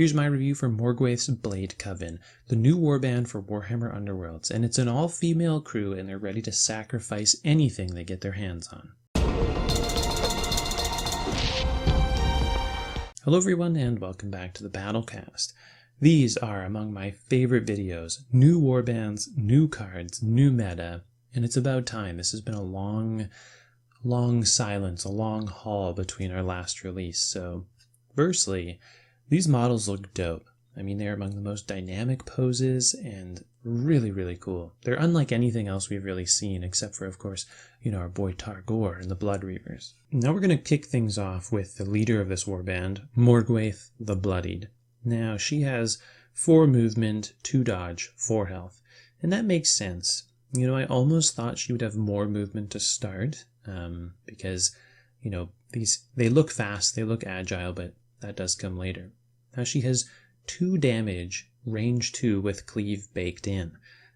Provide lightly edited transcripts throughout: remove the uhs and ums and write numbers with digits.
Here's my review for Morgwaeth's Blade-Coven, the new warband for Warhammer Underworlds, and it's an all-female crew and they're ready to sacrifice anything they get their hands on. Hello everyone and welcome back to the BattleCast. These are among my favorite videos. New warbands, new cards, new meta, and it's about time. This has been a long silence, a long haul between our last release. So, firstly, these models look dope. I mean, they're among the most dynamic poses and really cool. They're unlike anything else we've really seen, except for, of course, our boy Targor and the Blood Reavers. Now we're going to kick things off with the leader of this warband, Morgwaeth the Bloodied. Now, she has 4 movement, 2 dodge, 4 health, and that makes sense. I almost thought she would have more movement to start, because, they look fast, they look agile, but that does come later. Now she has 2 damage, range 2 with cleave baked in.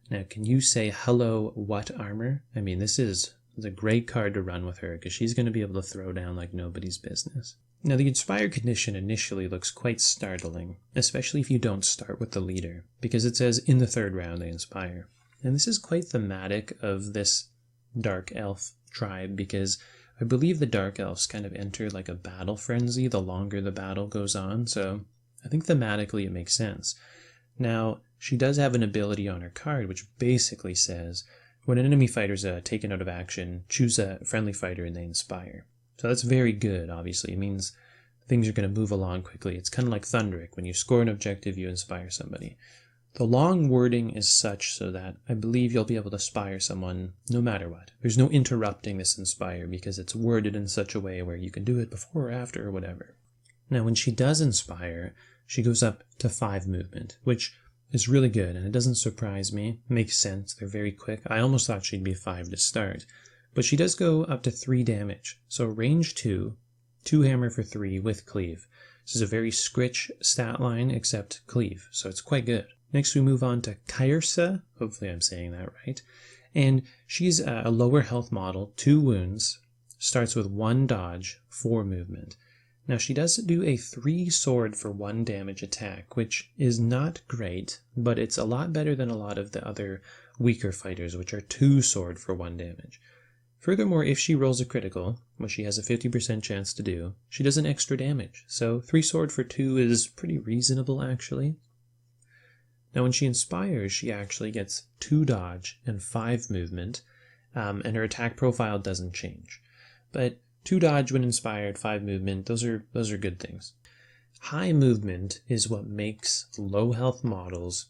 Now can you say hello what armor? I mean, this is a great card to run with her because she's going to be able to throw down like nobody's business. Now the Inspire condition initially looks quite startling, especially if you don't start with the leader, because it says in the 3rd round they inspire. And this is quite thematic of this Dark Elf tribe because I believe the Dark Elves kind of enter like a battle frenzy the longer the battle goes on, so I think thematically it makes sense. Now, she does have an ability on her card which basically says, when an enemy fighter is taken out of action, choose a friendly fighter and they inspire. So that's very good, obviously. It means things are going to move along quickly. It's kind of like Thunderic. When you score an objective, you inspire somebody. The long wording is such so that I believe you'll be able to inspire someone no matter what. There's no interrupting this inspire because it's worded in such a way where you can do it before or after or whatever. Now when she does inspire, she goes up to 5 movement, which is really good and it doesn't surprise me. It makes sense, they're very quick. I almost thought she'd be 5 to start. But she does go up to 3 damage. So range 2, 2 hammer for 3 with cleave. This is a very Scritch stat line except cleave, so it's quite good. Next we move on to Kyrsa, hopefully I'm saying that right, and she's a lower health model, 2 wounds, starts with 1 dodge, 4 movement. Now she does do a 3 sword for 1 damage attack, which is not great, but it's a lot better than a lot of the other weaker fighters, which are 2 sword for 1 damage. Furthermore, if she rolls a critical, which she has a 50% chance to do, she does an extra damage, so 3 sword for 2 is pretty reasonable actually. Now when she inspires, she actually gets 2 dodge and 5 movement, and her attack profile doesn't change. But 2 dodge when inspired, 5 movement, those are good things. High movement is what makes low health models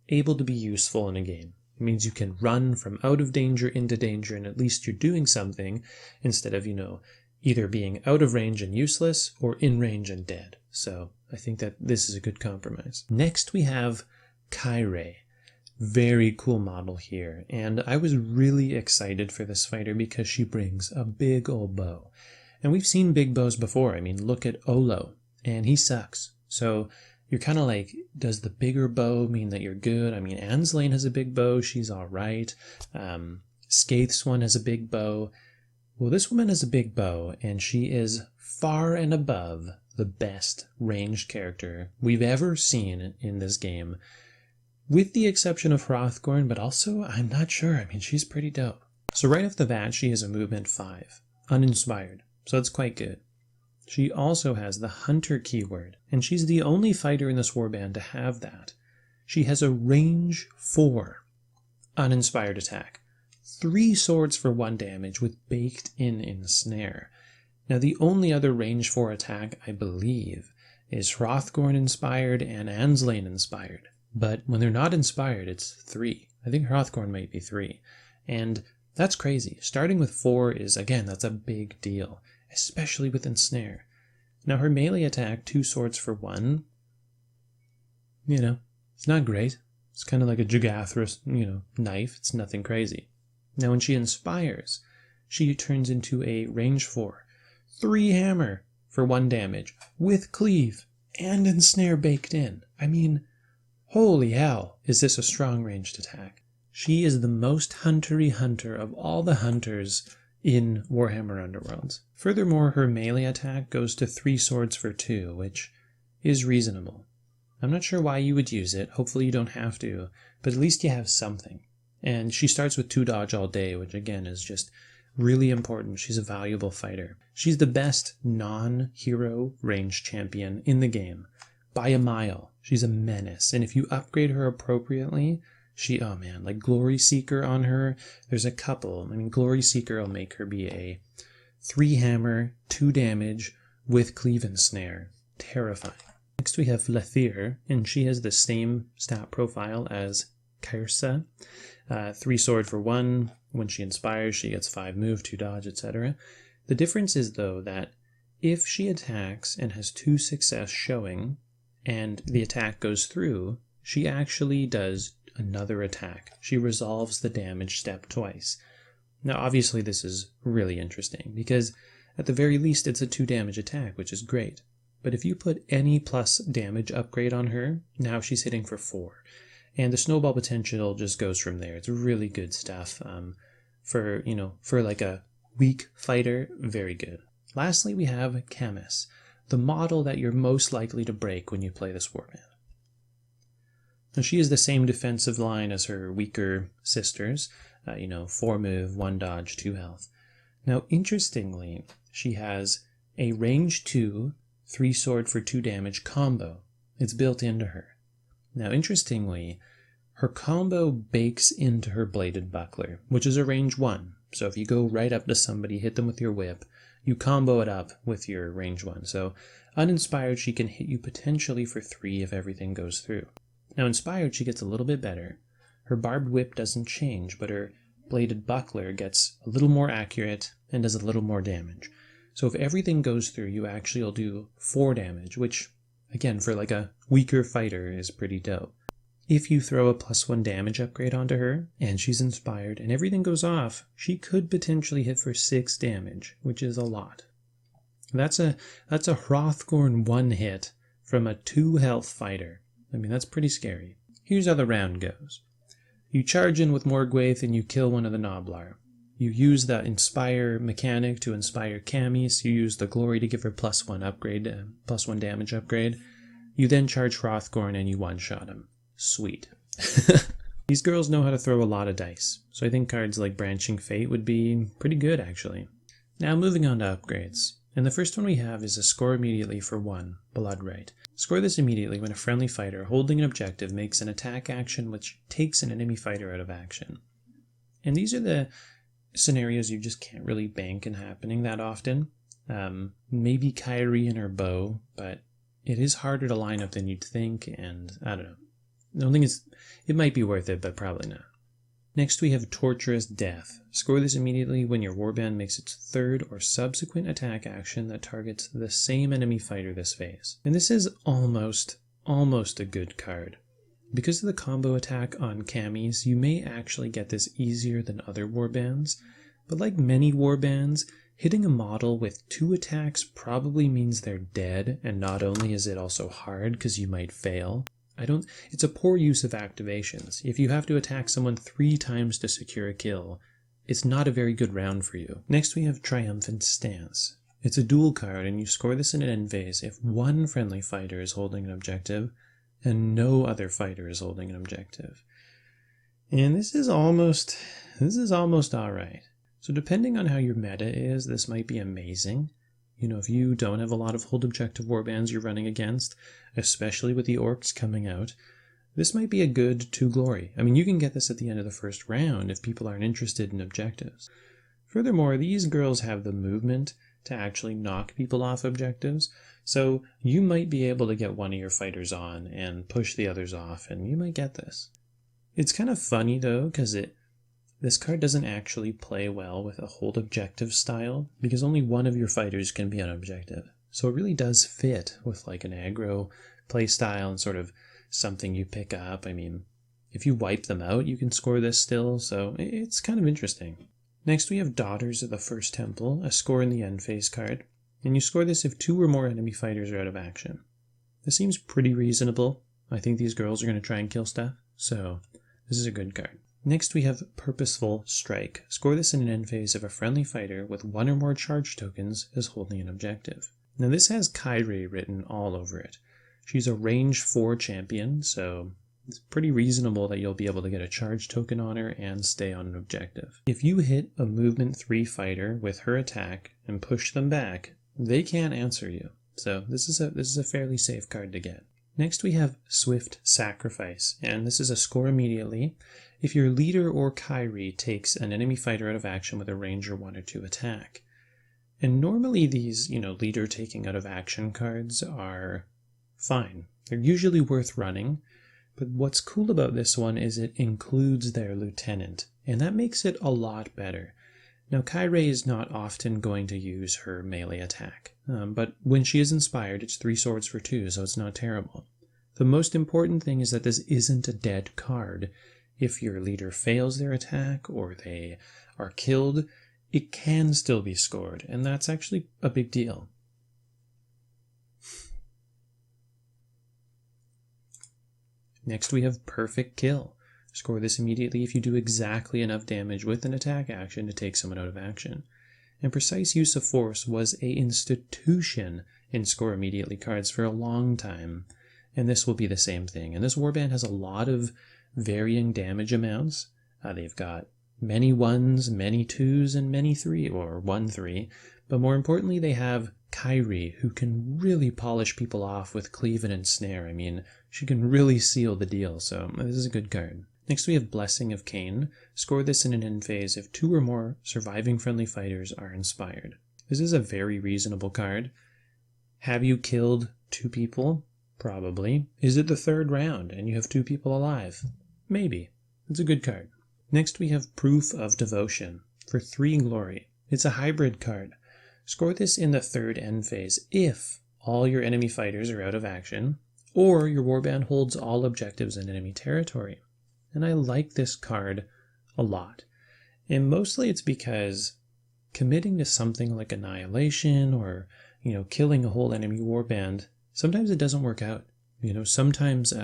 able to be useful in a game. It means you can run from out of danger into danger, and at least you're doing something instead of, either being out of range and useless or in range and dead. So I think that this is a good compromise. Next we have Kyre. Very cool model here, and I was really excited for this fighter because she brings a big old bow. And we've seen big bows before. I mean, look at Olo, and he sucks. So you're kind of like, does the bigger bow mean that you're good? I mean, Anslane has a big bow, she's alright. Skaith's one has a big bow. Well, this woman has a big bow, and she is far and above the best ranged character we've ever seen in this game. With the exception of Hrothgorn, but also, I'm not sure. I mean, she's pretty dope. So right off the bat, she has a movement 5, uninspired, so it's quite good. She also has the Hunter keyword, and she's the only fighter in this warband to have that. She has a range 4, uninspired attack, 3 swords for 1 damage with baked in snare. Now the only other range 4 attack, I believe, is Hrothgorn inspired and Anslane inspired. But when they're not inspired, it's 3. I think Hrothgorn might be 3. And that's crazy. Starting with 4 is, again, that's a big deal, especially with ensnare. Now her melee attack, 2 swords for 1, it's not great. It's kind of like a Jugathras, knife. It's nothing crazy. Now when she inspires, she turns into a range 4, 3 hammer for 1 damage, with cleave, and ensnare baked in. I mean, holy hell, is this a strong ranged attack. She is the most huntery hunter of all the hunters in Warhammer Underworlds. Furthermore, her melee attack goes to 3 swords for 2, which is reasonable. I'm not sure why you would use it. Hopefully you don't have to, but at least you have something. And she starts with 2 dodge all day, which again is just really important. She's a valuable fighter. She's the best non-hero range champion in the game by a mile. She's a menace. And if you upgrade her appropriately, oh man, like Glory Seeker on her, there's a couple. I mean, Glory Seeker will make her be a 3 hammer, 2 damage with cleave and snare. Terrifying. Next we have Lethir, and she has the same stat profile as Kyrsa. 3 sword for 1. When she inspires, she gets 5 move, 2 dodge, etc. The difference is, though, that if she attacks and has 2 success showing, and the attack goes through, she actually does another attack. She resolves the damage step twice. Now, obviously, this is really interesting, because at the very least, it's a 2 damage attack, which is great. But if you put any plus damage upgrade on her, now she's hitting for 4. And the snowball potential just goes from there. It's really good stuff. For like a weak fighter, very good. Lastly, we have Camus, the model that you're most likely to break when you play this warband. Now, she is the same defensive line as her weaker sisters, 4 move, 1 dodge, 2 health. Now, interestingly, she has a range 2, 3 sword for 2 damage combo. It's built into her. Now, interestingly, her combo bakes into her bladed buckler, which is a range 1. So if you go right up to somebody, hit them with your whip, you combo it up with your range 1. So uninspired, she can hit you potentially for 3 if everything goes through. Now, inspired, she gets a little bit better. Her barbed whip doesn't change, but her bladed buckler gets a little more accurate and does a little more damage. So if everything goes through, you actually will do 4 damage, which, again, for like a weaker fighter is pretty dope. If you throw a +1 damage upgrade onto her, and she's inspired, and everything goes off, she could potentially hit for 6 damage, which is a lot. That's a Hrothgorn 1 hit from a 2 health fighter. I mean, that's pretty scary. Here's how the round goes. You charge in with Morgwaeth and you kill one of the Noblar. You use the Inspire mechanic to inspire Camis. You use the Glory to give her +1 upgrade, +1 damage upgrade. You then charge Hrothgorn and you one-shot him. Sweet. These girls know how to throw a lot of dice, so I think cards like Branching Fate would be pretty good, actually. Now, moving on to upgrades. And the first one we have is a score immediately for 1, Blood Right. Score this immediately when a friendly fighter holding an objective makes an attack action which takes an enemy fighter out of action. And these are the scenarios you just can't really bank in happening that often. Maybe Kyrie and her bow, but it is harder to line up than you'd think, and I don't know. I don't think it might be worth it, but probably not. Next we have Torturous Death. Score this immediately when your warband makes its 3rd or subsequent attack action that targets the same enemy fighter this phase. And this is almost a good card. Because of the combo attack on Camis, you may actually get this easier than other warbands, but like many warbands, hitting a model with 2 attacks probably means they're dead, and not only is it also hard because you might fail. It's a poor use of activations. If you have to attack someone 3 times to secure a kill, it's not a very good round for you. Next we have Triumphant Stance. It's a dual card, and you score this in an end phase if 1 friendly fighter is holding an objective, and no other fighter is holding an objective. And this is almost alright. So depending on how your meta is, this might be amazing. If you don't have a lot of hold objective warbands you're running against, especially with the orcs coming out, this might be a good 2 glory. I mean, you can get this at the end of the first round if people aren't interested in objectives. Furthermore, these girls have the movement to actually knock people off objectives, so you might be able to get one of your fighters on and push the others off, and you might get this. It's kind of funny though, because this card doesn't actually play well with a hold objective style, because only one of your fighters can be on objective. So it really does fit with like an aggro play style and sort of something you pick up. I mean, if you wipe them out, you can score this still, so it's kind of interesting. Next we have Daughters of the First Temple, a score in the end phase card, and you score this if 2 or more enemy fighters are out of action. This seems pretty reasonable. I think these girls are going to try and kill stuff, so this is a good card. Next we have Purposeful Strike. Score this in an end phase if a friendly fighter with 1 or more charge tokens is holding an objective. Now this has Kyrie written all over it. She's a range 4 champion, so it's pretty reasonable that you'll be able to get a charge token on her and stay on an objective. If you hit a movement 3 fighter with her attack and push them back, they can't answer you. So this is a fairly safe card to get. Next we have Swift Sacrifice, and this is a score immediately. If your leader or Kyrie takes an enemy fighter out of action with a ranger 1 or 2 attack. And normally these, leader taking out of action cards are fine. They're usually worth running, but what's cool about this one is it includes their lieutenant, and that makes it a lot better. Now, Kyrie is not often going to use her melee attack, but when she is inspired, it's 3 swords for 2, so it's not terrible. The most important thing is that this isn't a dead card. If your leader fails their attack or they are killed, it can still be scored, and that's actually a big deal. Next we have Perfect Kill. Score this immediately if you do exactly enough damage with an attack action to take someone out of action. And Precise Use of Force was an institution in Score Immediately cards for a long time, and this will be the same thing. And this warband has a lot of varying damage amounts. They've got many 1s, many 2s, and many 3, or 1-3, but more importantly they have Kyrie, who can really polish people off with Cleave and Ensnare. I mean, she can really seal the deal, so this is a good card. Next we have Blessing of Cain. Score this in an end phase if 2 or more surviving friendly fighters are inspired. This is a very reasonable card. Have you killed 2 people? Probably. Is it the 3rd round and you have 2 people alive? Maybe. It's a good card. Next we have Proof of Devotion for 3 glory. It's a hybrid card. Score this in the 3rd end phase if all your enemy fighters are out of action, or your warband holds all objectives in enemy territory. And I like this card a lot. And mostly it's because committing to something like Annihilation or, killing a whole enemy warband, sometimes it doesn't work out. Sometimes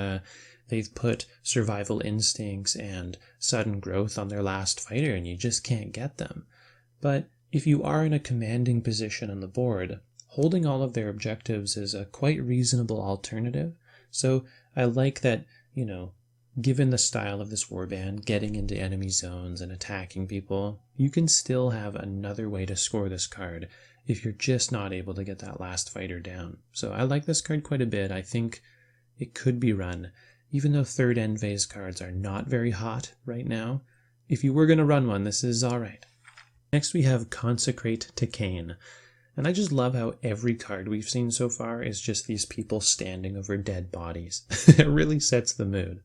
they've put Survival Instincts and Sudden Growth on their last fighter and you just can't get them. But if you are in a commanding position on the board, holding all of their objectives is a quite reasonable alternative. So I like that, given the style of this warband, getting into enemy zones and attacking people, you can still have another way to score this card if you're just not able to get that last fighter down. So I like this card quite a bit. I think it could be run, even though 3rd end phase cards are not very hot right now. If you were going to run one, this is alright. Next we have Consecrate to Cain. And I just love how every card we've seen so far is just these people standing over dead bodies. It really sets the mood.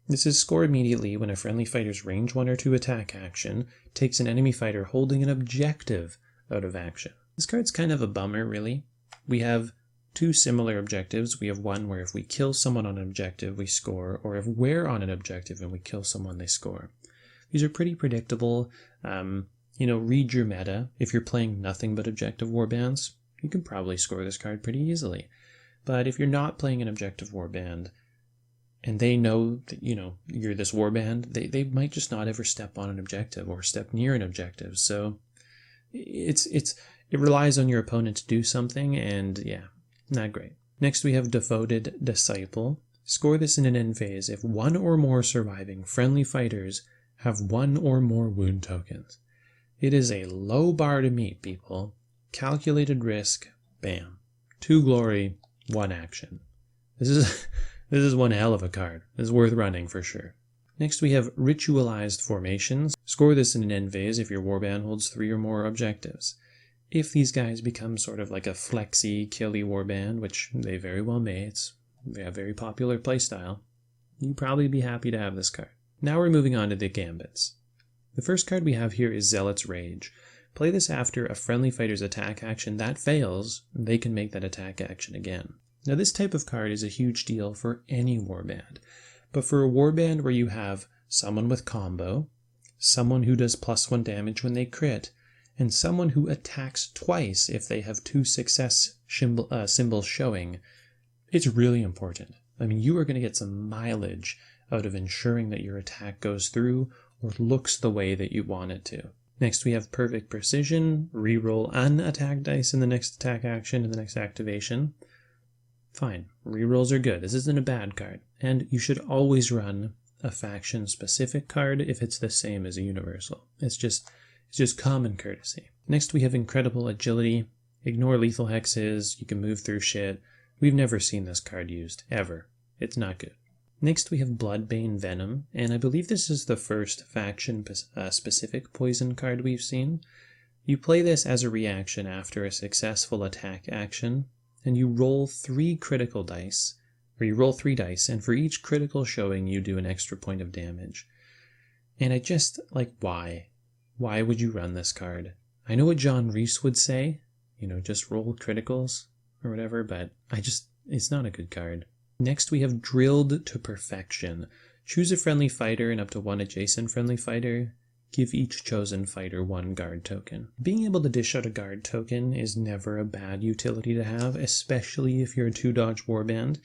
This is score immediately when a friendly fighter's range 1 or 2 attack action takes an enemy fighter holding an objective out of action. This card's kind of a bummer, really. We have 2 similar objectives. We have one where if we kill someone on an objective, we score, or if we're on an objective and we kill someone, they score. These are pretty predictable. Read your meta. If you're playing nothing but objective warbands, you can probably score this card pretty easily. But if you're not playing an objective warband, and they know that, you're this warband, they might just not ever step on an objective or step near an objective. So it relies on your opponent to do something, and yeah, not great. Next we have Devoted Disciple. Score this in an end phase if 1 or more surviving friendly fighters have 1 or more wound tokens. It is a low bar to meet, people. Calculated risk, bam. 2 glory, 1 action. This is one hell of a card. It's worth running for sure. Next we have Ritualized Formations. Score this in an end phase if your warband holds 3 or more objectives. If these guys become sort of like a flexy, killy warband, which they very well may, it's a very popular playstyle, you'd probably be happy to have this card. Now we're moving on to the Gambits. The first card we have here is Zealot's Rage. Play this after a friendly fighter's attack action that fails, they can make that attack action again. Now this type of card is a huge deal for any warband, but for a warband where you have someone with combo, someone who does +1 damage when they crit, and someone who attacks twice if they have 2 success symbols showing, it's really important. I mean, you are going to get some mileage out of ensuring that your attack goes through or looks the way that you want it to. Next we have Perfect Precision. Reroll an attack dice in the next attack action and the next activation. Fine, rerolls are good. This isn't a bad card. And you should always run a faction-specific card if it's the same as a universal. It's just common courtesy. Next we have incredible agility. Ignore lethal hexes, you can move through shit. We've never seen this card used, ever. It's not good. Next we have Bloodbane Venom, and I believe this is the first faction-specific poison card we've seen. You play this as a reaction after a successful attack action, and you roll 3 critical dice, or you roll 3 dice, and for each critical showing you do an extra point of damage. And I just, like, why? Why would you run this card? I know what John Reese would say, just roll criticals, or whatever, but it's not a good card. Next we have Drilled to Perfection. Choose a friendly fighter and up to 1 adjacent friendly fighter. Give each chosen fighter 1 guard token. Being able to dish out a guard token is never a bad utility to have, especially if you're a 2-dodge warband.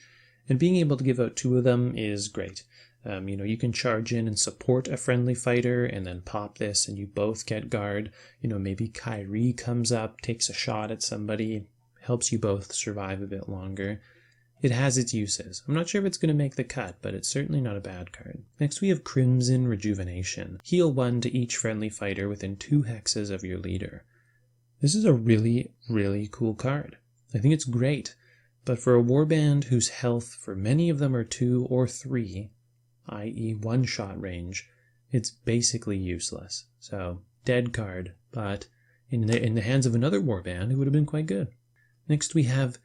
And being able to give out 2 of them is great. You can charge in and support a friendly fighter and then pop this and you both get guard. Maybe Kyrie comes up, takes a shot at somebody, helps you both survive a bit longer. It has its uses. I'm not sure if it's going to make the cut, but it's certainly not a bad card. Next we have Crimson Rejuvenation. Heal 1 to each friendly fighter within 2 hexes of your leader. This is a really, really cool card. I think it's great, but for a warband whose health for many of them are 2 or 3, i.e. 1-shot range, it's basically useless. So, dead card, but in the hands of another warband, it would have been quite good. Next we have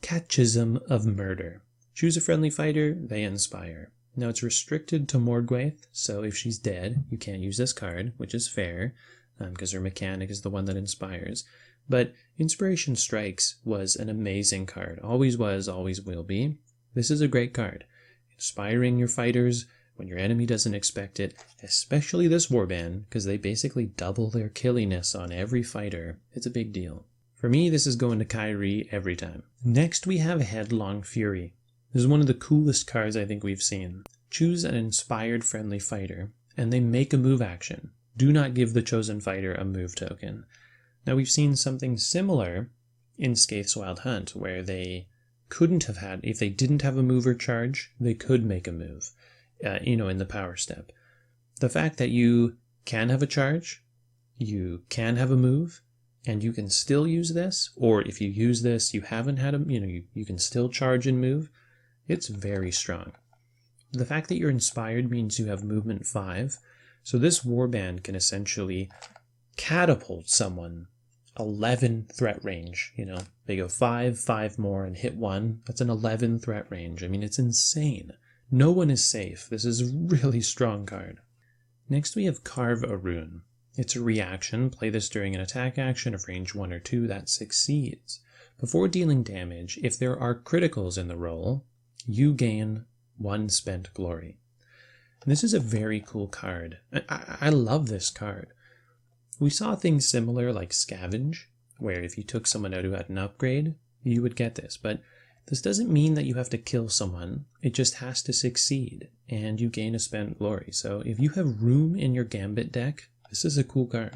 Catechism of Murder. Choose a friendly fighter, they inspire. Now it's restricted to Morgwaeth, so if she's dead, you can't use this card, which is fair, because her mechanic is the one that inspires. But Inspiration Strikes was an amazing card. Always was, always will be. This is a great card. Inspiring your fighters when your enemy doesn't expect it, especially this warband, because they basically double their killiness on every fighter. It's a big deal. For me, this is going to Kyrie every time. Next, we have Headlong Fury. This is one of the coolest cards I think we've seen. Choose an inspired friendly fighter, and they make a move action. Do not give the chosen fighter a move token. Now, we've seen something similar in Skaith's Wild Hunt, where they couldn't have had, if they didn't have a move or charge, they could make a move, in the power step. The fact that you can have a charge, you can have a move, and you can still use this, or if you use this, you haven't had you can still charge and move, it's very strong. The fact that you're inspired means you have movement 5, so this warband can essentially catapult someone 11 threat range. They go 5 more, and hit 1. That's an 11 threat range. I mean, it's insane. No one is safe. This is a really strong card. Next, we have Carve a Rune. It's a reaction. Play this during an attack action of range 1 or 2 that succeeds. Before dealing damage, if there are criticals in the roll, you gain 1 spent glory. And this is a very cool card. I love this card. We saw things similar like Scavenge, where if you took someone out who had an upgrade, you would get this. But this doesn't mean that you have to kill someone. It just has to succeed, and you gain a spent glory. So if you have room in your Gambit deck, this is a cool card.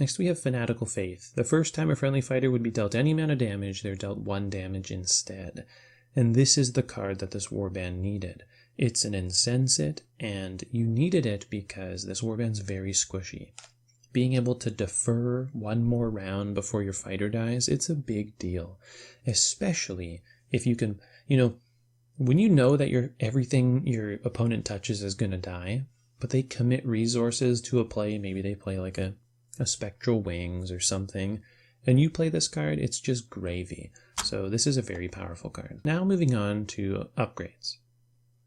Next we have Fanatical Faith. The first time a friendly fighter would be dealt any amount of damage, they're dealt 1 damage instead. And this is the card that this warband needed. It's an Insensate, and you needed it because this warband's very squishy. Being able to defer 1 more round before your fighter dies, it's a big deal. Especially if you can, when you know that everything your opponent touches is going to die, but they commit resources to a play, maybe they play like a Spectral Wings or something, and you play this card, it's just gravy. So this is a very powerful card. Now moving on to upgrades.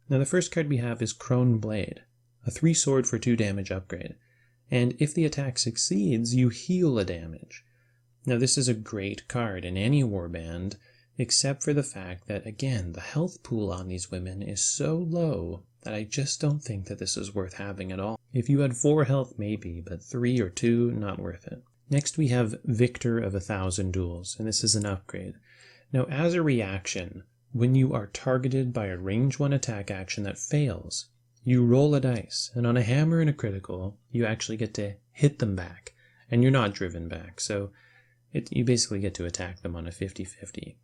Now the first card we have is Crone Blade, a 3-sword for 2 damage upgrade. And if the attack succeeds, you heal a damage. Now this is a great card in any warband, except for the fact that, again, the health pool on these women is so low that I just don't think that this is worth having at all. If you had 4 health, maybe, but 3 or 2, not worth it. Next we have Victor of 1,000 Duels, and this is an upgrade. Now as a reaction, when you are targeted by a range 1 attack action that fails, you roll a dice, and on a hammer and a critical, you actually get to hit them back, and you're not driven back, so you basically get to attack them on a 50-50.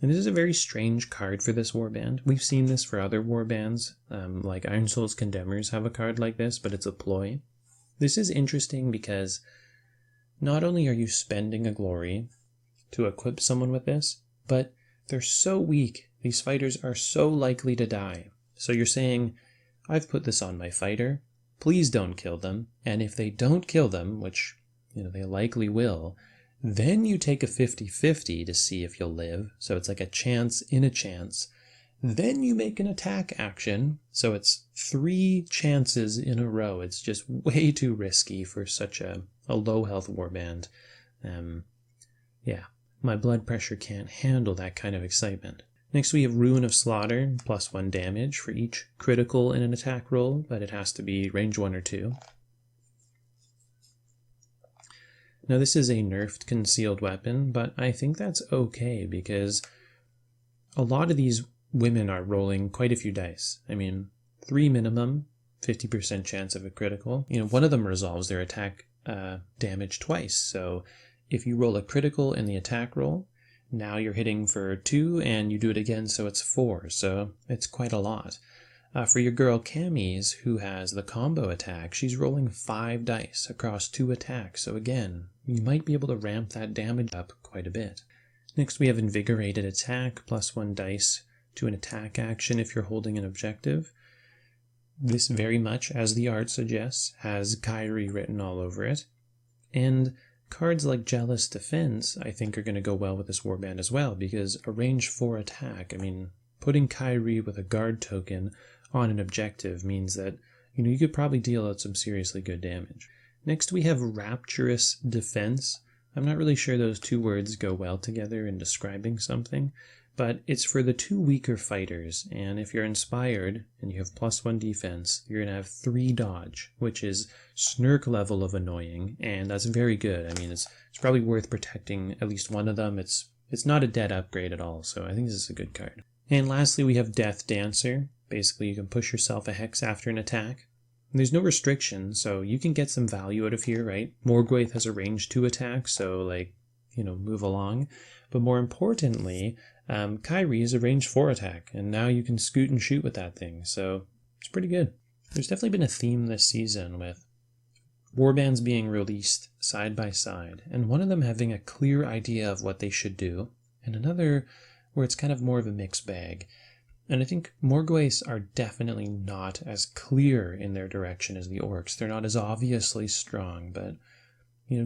And this is a very strange card for this warband. We've seen this for other warbands, like Iron Soul's Condemners have a card like this, but it's a ploy. This is interesting because not only are you spending a glory to equip someone with this, but they're so weak. These fighters are so likely to die. So you're saying, I've put this on my fighter, please don't kill them. And if they don't kill them, which they likely will, then you take a 50-50 to see if you'll live. So it's like a chance in a chance. Then you make an attack action. So it's 3 chances in a row. It's just way too risky for such a low health warband. Yeah, my blood pressure can't handle that kind of excitement. Next we have Ruin of Slaughter, +1 damage for each critical in an attack roll, but it has to be range 1 or 2. Now this is a nerfed concealed weapon, but I think that's okay because a lot of these women are rolling quite a few dice. I mean, 3 minimum, 50% chance of a critical. One of them resolves their attack damage twice, so if you roll a critical in the attack roll, now you're hitting for 2 and you do it again, so it's 4, so it's quite a lot. For your girl Cammy's, who has the combo attack, she's rolling 5 dice across 2 attacks, so again, you might be able to ramp that damage up quite a bit. Next we have Invigorated Attack, +1 dice to an attack action if you're holding an objective. This very much, as the art suggests, has Kyrie written all over it, and cards like Jealous Defense, I think, are going to go well with this warband as well, because a range 4 attack, I mean, putting Kyrie with a guard token on an objective means that, you could probably deal out some seriously good damage. Next we have Rapturous Defense. I'm not really sure those 2 words go well together in describing something, but it's for the 2 weaker fighters, and if you're inspired and you have +1 defense, you're going to have 3 dodge, which is Snurk level of annoying, and that's very good. I mean, it's probably worth protecting at least one of them. It's not a dead upgrade at all, so I think this is a good card. And lastly, we have Death Dancer. Basically, you can push yourself a hex after an attack. And there's no restriction, so you can get some value out of here, right? Morgwaeth has a range 2 attack, so move along. But more importantly, Kyrie is a range 4 attack, and now you can scoot and shoot with that thing, so it's pretty good. There's definitely been a theme this season with warbands being released side by side, and one of them having a clear idea of what they should do, and another where it's kind of more of a mixed bag. And I think Morgwaeths are definitely not as clear in their direction as the Orcs. They're not as obviously strong, but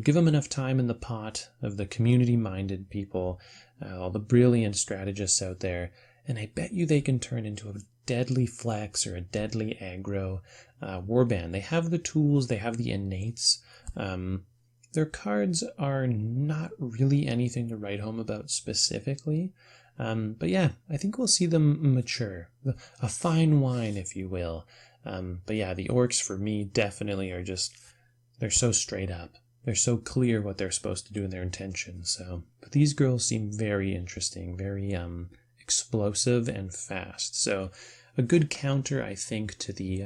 give them enough time in the pot of the community-minded people, all the brilliant strategists out there, and I bet you they can turn into a deadly flex or a deadly aggro warband. They have the tools, they have the innates. Their cards are not really anything to write home about specifically, but yeah, I think we'll see them mature. A fine wine, if you will. But yeah, the Orcs for me definitely are they're so straight up. They're so clear what they're supposed to do in their intentions. But these girls seem very interesting, very explosive and fast. So a good counter, I think, to the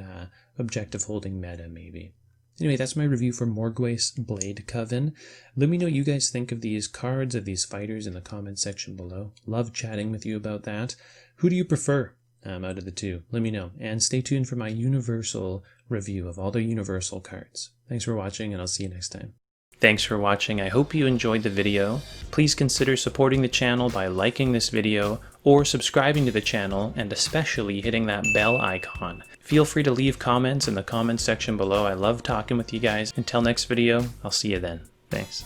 objective holding meta, maybe. Anyway, that's my review for Morgwaeth's Blade-Coven. Let me know what you guys think of these cards, of these fighters, in the comments section below. Love chatting with you about that. Who do you prefer out of the 2? Let me know. And stay tuned for my Universal review of all the Universal cards. Thanks for watching, and I'll see you next time. Thanks for watching. I hope you enjoyed the video. Please consider supporting the channel by liking this video or subscribing to the channel, and especially hitting that bell icon. Feel free to leave comments in the comments section below. I love talking with you guys. Until next video, I'll see you then. Thanks.